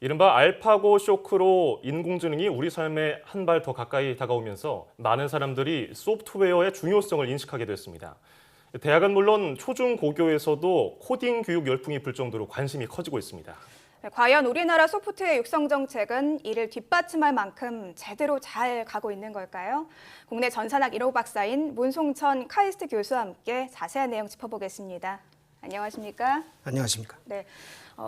이른바 알파고 쇼크로 인공지능이 우리 삶에 한 발 더 가까이 다가오면서 많은 사람들이 소프트웨어의 중요성을 인식하게 됐습니다. 대학은 물론 초중고교에서도 코딩 교육 열풍이 불 정도로 관심이 커지고 있습니다. 네, 과연 우리나라 소프트웨어 육성 정책은 이를 뒷받침할 만큼 제대로 잘 가고 있는 걸까요? 국내 전산학 1호 박사인 문송천 카이스트 교수와 함께 자세한 내용 짚어보겠습니다. 안녕하십니까? 안녕하십니까? 네,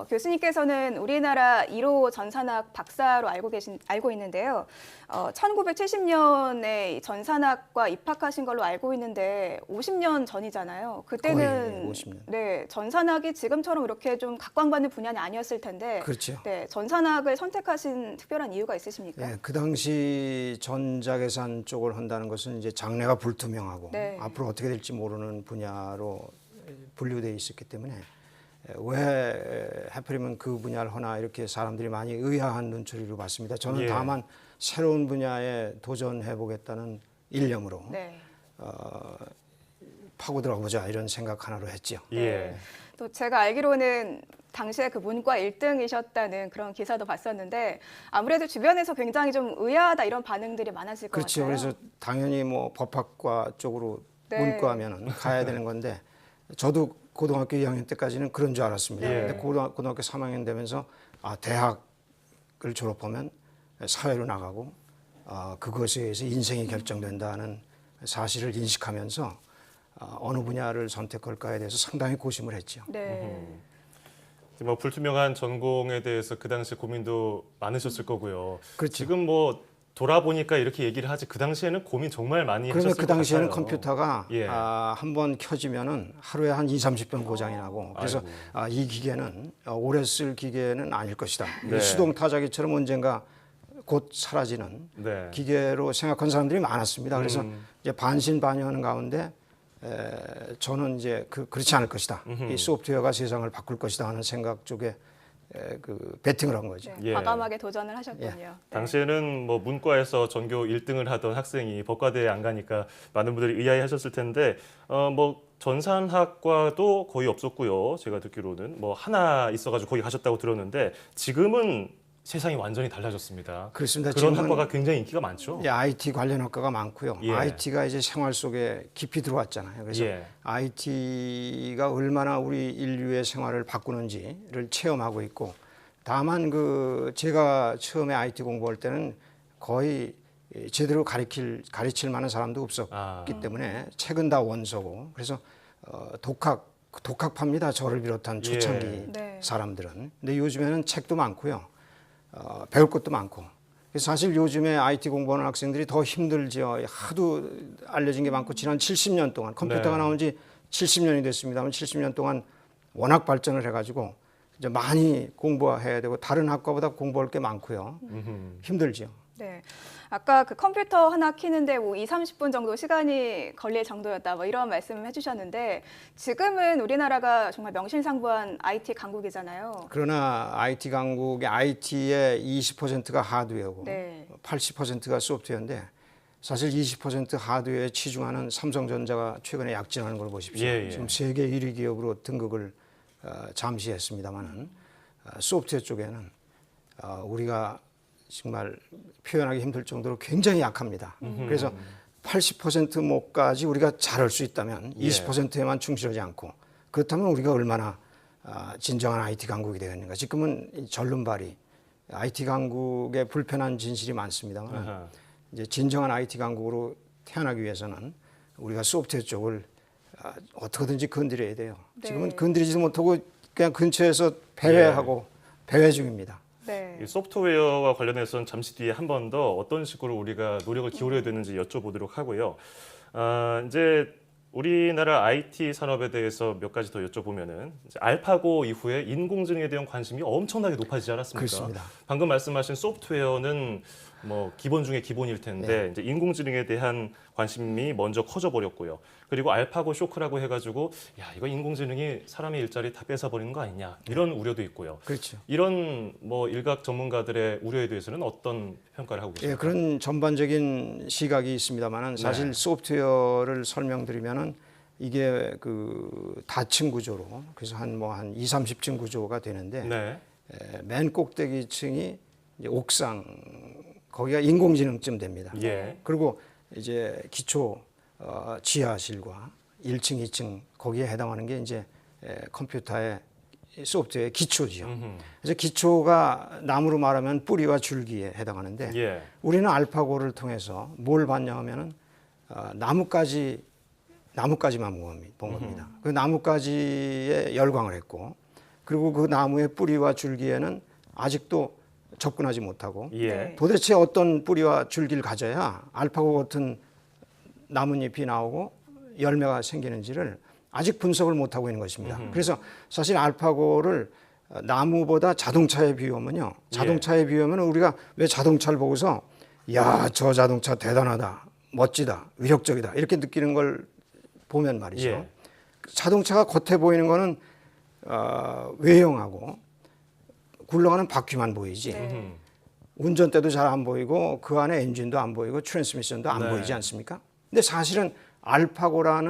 교수님께서는 우리나라 1호 전산학 박사로 알고 있는데요. 1970년에 전산학과 입학하신 걸로 알고 있는데 50년 전이잖아요. 그때는 거의 50년. 네, 전산학이 지금처럼 이렇게 좀 각광받는 분야는 아니었을 텐데 그렇죠. 네, 전산학을 선택하신 특별한 이유가 있으십니까? 예, 그 당시 전자계산 쪽을 한다는 것은 이제 장래가 불투명하고 네. 앞으로 어떻게 될지 모르는 분야로 분류되어 있었기 때문에 왜 하필이면 그 분야를 하나 이렇게 사람들이 많이 의아한 눈초리로 봤습니다. 저는 예. 다만 새로운 분야에 도전해보겠다는 일념으로 네. 파고들어보자 이런 생각 하나로 했죠. 예. 또 제가 알기로는 당시에 그 문과 1등이셨다는 그런 기사도 봤었는데 아무래도 주변에서 굉장히 좀 의아하다 이런 반응들이 많았을 것 그렇죠. 같아요. 그래서 당연히 뭐 법학과 쪽으로 네. 문과면은 가야 되는 건데 저도 고등학교 2학년 때까지는 그런 줄 알았습니다. 예. 근데 고등학교 3학년 되면서 대학을 졸업하면 사회로 나가고 그것에 의해서 인생이 결정된다는 사실을 인식하면서 어느 분야를 선택할까에 대해서 상당히 고심을 했죠. 네. 뭐 불투명한 전공에 대해서 그 당시 고민도 많으셨을 거고요. 그렇죠. 지금 뭐 돌아보니까 이렇게 얘기를 하지 그 당시에는 고민 정말 많이 그러면 하셨을 그 것 당시에는 같아요. 컴퓨터가 예. 한번 켜지면은 하루에 한 20-30번 고장이 나고 그래서 이 기계는 오래 쓸 기계는 아닐 것이다. 네. 수동 타자기처럼 언젠가 곧 사라지는 네. 기계로 생각한 사람들이 많았습니다. 그래서 이제 반신반의하는 가운데 저는 이제 그렇지 않을 것이다. 이 소프트웨어가 세상을 바꿀 것이다 하는 생각 쪽에 베팅을 한 거죠. 네, 예. 과감하게 도전을 하셨군요. 네. 당시에는 뭐 문과에서 전교 1등을 하던 학생이 법과대에 안 가니까 많은 분들이 의아해하셨을 텐데 뭐 전산학과도 거의 없었고요. 제가 듣기로는 뭐 하나 있어가지고 거기 가셨다고 들었는데 지금은 세상이 완전히 달라졌습니다. 그렇습니다. 그런 지금은 학과가 굉장히 인기가 많죠. IT 관련 학과가 많고요. 예. IT가 이제 생활 속에 깊이 들어왔잖아요. 그래서 예. IT가 얼마나 우리 인류의 생활을 바꾸는지를 체험하고 있고, 다만 제가 처음에 IT 공부할 때는 거의 제대로 가르칠 만한 사람도 없었기 때문에 책은 다 원서고, 그래서 독학파입니다. 저를 비롯한 초창기 네. 사람들은. 근데 요즘에는 책도 많고요. 배울 것도 많고. 그래서 사실 요즘에 IT 공부하는 학생들이 더 힘들죠. 하도 알려진 게 많고 지난 70년 동안 컴퓨터가 네. 나온 지 70년이 됐습니다만 70년 동안 워낙 발전을 해가지고 이제 많이 공부해야 되고 다른 학과보다 공부할 게 많고요. 힘들죠. 네. 아까 그 컴퓨터 하나 키는데 뭐 20-30분 정도 시간이 걸릴 정도였다 뭐 이런 말씀을 해주셨는데 지금은 우리나라가 정말 명실상부한 IT 강국이잖아요. 그러나 IT 강국의 IT의 20%가 하드웨어고 네. 80%가 소프트웨어인데 사실 20% 하드웨어에 치중하는 삼성전자가 최근에 약진하는 걸 보십시오. 예, 예. 지금 세계 1위 기업으로 등극을 잠시 했습니다만은 소프트웨어 쪽에는 우리가 정말 표현하기 힘들 정도로 굉장히 약합니다. 그래서 80% 목까지 우리가 잘할 수 있다면 20%에만 충실하지 않고 그렇다면 우리가 얼마나 진정한 IT 강국이 되겠는가. 지금은 절름발이 IT 강국의 불편한 진실이 많습니다만 이제 진정한 IT 강국으로 태어나기 위해서는 우리가 소프트웨어 쪽을 어떻게든지 건드려야 돼요. 네. 지금은 건드리지도 못하고 그냥 근처에서 배회하고 배회 중입니다. 네. 이 소프트웨어와 관련해서는 잠시 뒤에 한 번 더 어떤 식으로 우리가 노력을 기울여야 되는지 여쭤보도록 하고요. 이제 우리나라 IT 산업에 대해서 몇 가지 더 여쭤보면은 이제 알파고 이후에 인공지능에 대한 관심이 엄청나게 높아지지 않았습니까? 그렇습니다. 방금 말씀하신 소프트웨어는 뭐 기본 중에 기본일 텐데 이제 인공지능에 대한 관심이 먼저 커져 버렸고요. 그리고 알파고 쇼크라고 해가지고 야 이거 인공지능이 사람의 일자리 다 뺏어버리는 거 아니냐 이런 우려도 있고요. 그렇죠. 이런 뭐 일각 전문가들의 우려에 대해서는 어떤 평가를 하고 계십니까? 예, 그런 전반적인 시각이 있습니다만은 사실 네. 소프트웨어를 설명드리면은 이게 그 다층 구조로 그래서 한 20-30층 구조가 되는데 네. 맨 꼭대기층이 이제 옥상 거기가 인공지능쯤 됩니다. 예. 그리고 이제 기초 지하실과 1층, 2층 거기에 해당하는 게 이제 컴퓨터의 소프트웨어의 기초지요. 그래서 기초가 나무로 말하면 뿌리와 줄기에 해당하는데 예. 우리는 알파고를 통해서 뭘 봤냐 하면은 나뭇가지만 본 겁니다. 그 나뭇가지에 열광을 했고 그리고 그 나무의 뿌리와 줄기에는 아직도 접근하지 못하고 예. 네. 도대체 어떤 뿌리와 줄기를 가져야 알파고 같은 나뭇잎이 나오고 열매가 생기는지를 아직 분석을 못하고 있는 것입니다. 그래서 사실 알파고를 나무보다 자동차에 비유하면요. 자동차에 비유하면 우리가 왜 자동차를 보고서 야, 저 자동차 대단하다, 멋지다, 위력적이다 이렇게 느끼는 걸 보면 말이죠. 예. 자동차가 겉에 보이는 거는 외형하고 굴러가는 바퀴만 보이지 네. 운전대도 잘 안 보이고 그 안에 엔진도 안 보이고 트랜스미션도 안 네. 보이지 않습니까? 근데 사실은 알파고가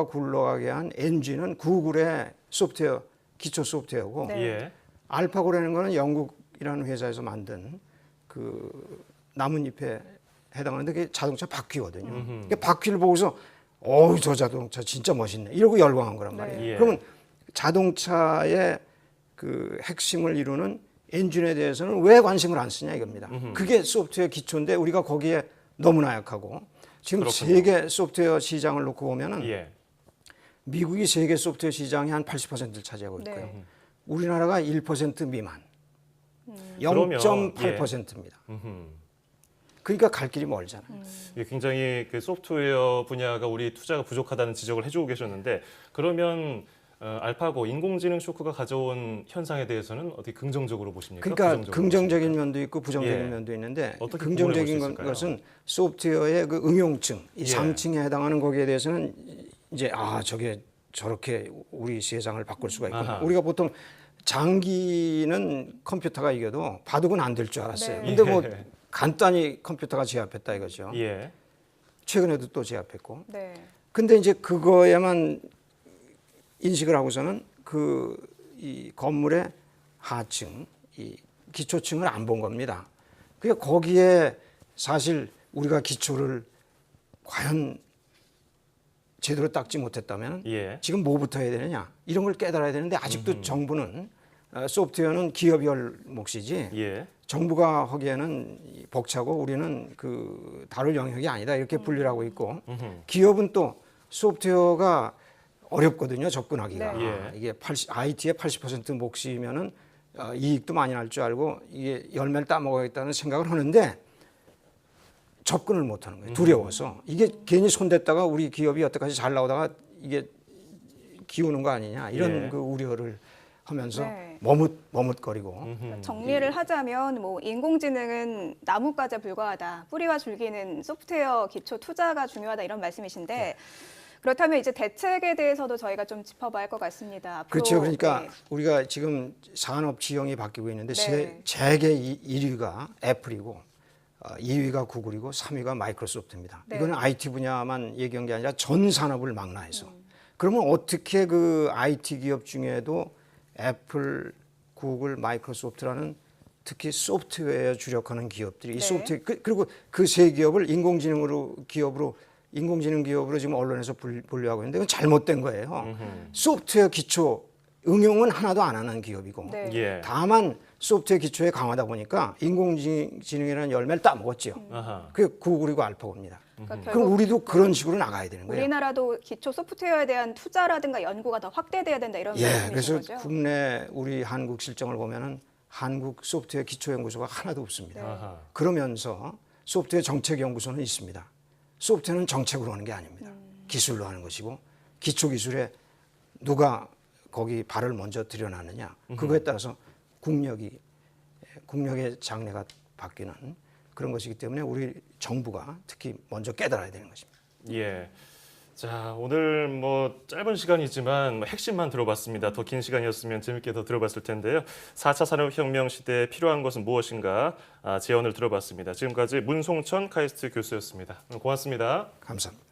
굴러가게 한 엔진은 구글의 소프트웨어, 기초 소프트웨어고 네. 예. 알파고라는 거는 영국이라는 회사에서 만든 그 나뭇잎에 해당하는데 그게 자동차 바퀴거든요. 그러니까 바퀴를 보고서 어우 저 자동차 진짜 멋있네 이러고 열광한 거란 말이에요. 네. 예. 그러면 자동차의 그 핵심을 이루는 엔진에 대해서는 왜 관심을 안 쓰냐 이겁니다. 그게 소프트웨어 기초인데 우리가 거기에 너무나 약하고 지금 그렇군요. 세계 소프트웨어 시장을 놓고 보면은 예. 미국이 세계 소프트웨어 시장의 한 80%를 차지하고 있고요. 네. 우리나라가 1% 미만, 그러면, 0.8%입니다. 그러니까 갈 길이 멀잖아요. 이게 굉장히 그 소프트웨어 분야가 우리 투자가 부족하다는 지적을 해주고 계셨는데 그러면 알파고 인공지능 쇼크가 가져온 현상에 대해서는 어떻게 긍정적으로 보십니까? 그러니까 부정적으로 긍정적인 보십니까? 면도 있고 부정적인 예. 면도 있는데 어떻게 긍정적인 구분해 볼수 있을까요? 것은 소프트웨어의 그 응용층, 이 예. 상층에 해당하는 거기에 대해서는 이제 저게 저렇게 우리 세상을 바꿀 수가 있구나. 아하. 우리가 보통 장기는 컴퓨터가 이겨도 바둑은 안 될 줄 알았어요. 네. 근데 뭐 예. 간단히 컴퓨터가 제압했다 이거죠. 예. 최근에도 또 제압했고. 네. 근데 이제 그거에만 인식을 하고서는 이 건물의 하층, 이 기초층을 안 본 겁니다. 그러니까 거기에 사실 우리가 기초를 과연 제대로 닦지 못했다면 예. 지금 뭐부터 해야 되느냐 이런 걸 깨달아야 되는데 아직도 정부는 소프트웨어는 기업이 할 몫이지 예. 정부가 하기에는 벅차고 우리는 그 다룰 영역이 아니다 이렇게 분류를 하고 있고 기업은 또 소프트웨어가 어렵거든요 접근하기가. 네. 예. 이게 IT의 80% 몫이면은 이익도 많이 날 줄 알고 이게 열매를 따먹어야겠다는 생각을 하는데 접근을 못 하는 거예요. 두려워서. 이게 괜히 손댔다가 우리 기업이 여태까지 잘 나오다가 이게 기우는 거 아니냐 이런 예. 그 우려를 하면서 네. 머뭇거리고 정리를 하자면 뭐 인공지능은 나무까지 불과하다. 뿌리와 줄기는 소프트웨어 기초 투자가 중요하다 이런 말씀이신데 네. 그렇다면 이제 대책에 대해서도 저희가 좀 짚어봐야 할 것 같습니다. 앞으로, 그렇죠. 그러니까 네. 우리가 지금 산업 지형이 바뀌고 있는데 네. 세계 1위가 애플이고 2위가 구글이고 3위가 마이크로소프트입니다. 네. 이거는 IT 분야만 얘기한 게 아니라 전 산업을 망라해서. 그러면 어떻게 그 IT 기업 중에도 애플, 구글, 마이크로소프트라는 특히 소프트웨어에 주력하는 기업들이 이 네. 소프트웨어 그리고 그 세 기업을 인공지능 기업으로 지금 언론에서 분류하고 있는데 그건 잘못된 거예요. 소프트웨어 기초 응용은 하나도 안 하는 기업이고 네. 예. 다만 소프트웨어 기초에 강하다 보니까 인공지능이라는 열매를 따먹었죠. 아하. 그게 구글이고 알파고입니다. 그러니까 그럼 결국 우리도 그런 식으로 나가야 되는 거예요. 우리나라도 기초 소프트웨어에 대한 투자라든가 연구가 더 확대돼야 된다 이런 예, 말씀이신 그래서 거죠? 국내 우리 한국 실정을 보면은 한국 소프트웨어 기초연구소가 하나도 없습니다. 네. 아하. 그러면서 소프트웨어 정책연구소는 있습니다. 소프트웨어는 정책으로 하는 게 아닙니다. 기술로 하는 것이고 기초 기술에 누가 거기 발을 먼저 들여놨느냐 그거에 따라서 국력의 장래가 바뀌는 그런 것이기 때문에 우리 정부가 특히 먼저 깨달아야 되는 것입니다. 예. 자, 오늘 뭐 짧은 시간이지만 뭐 핵심만 들어봤습니다. 더 긴 시간이었으면 재밌게 더 들어봤을 텐데요. 4차 산업혁명 시대에 필요한 것은 무엇인가 제언을 들어봤습니다. 지금까지 문송천 카이스트 교수였습니다. 고맙습니다. 감사합니다.